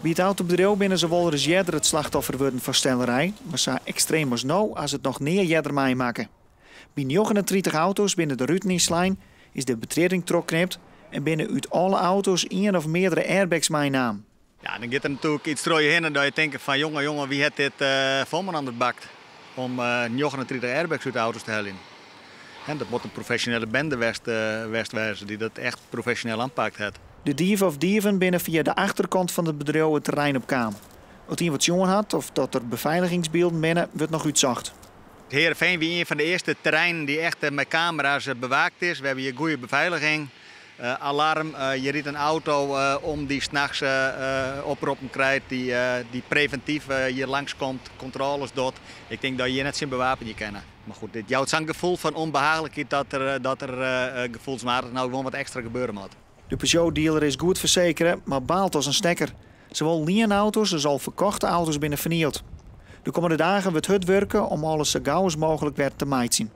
Bij het autobedrijf binnen ze wel eens eerder het slachtoffer worden van stellerij, maar zo extreem als nou als het nog neer mee maken. Bij 39 auto's binnen de Ruteningslijn is de betreding troknipt en binnen uit alle auto's één of meerdere airbags meenaam. Ja, dan gaat er natuurlijk iets door je heen en dan je denkt van jongen, wie heeft dit voor me aan het bakt om 39 airbags uit de auto's te halen. En dat moet een professionele bende wezen die dat echt professioneel aanpakt heeft. De dief of dieven binnen via de achterkant van het bedrijf het terrein op kwam. Als hij wat jongen had of dat er beveiligingsbeelden binnen, wordt nog uitzocht. Heerenveen wie een van de eerste terreinen die echt met camera's bewaakt is. We hebben hier goede beveiliging. Alarm, je riet een auto om die 's nachts oproepen krijgt, die preventief hier langskomt, controles doet. Ik denk dat je hier net zijn bewapen kennen. Maar goed, dit jouwt zo'n gevoel van onbehagelijkheid dat er gevoelsmatig nou gewoon wat extra gebeuren moet. De Peugeot-dealer is goed verzekeren, maar baalt als een stekker. Zowel leerauto's als al verkochte auto's binnen vernield. De komende dagen wordt het werken om alles zo gauw als mogelijk weer te maaien.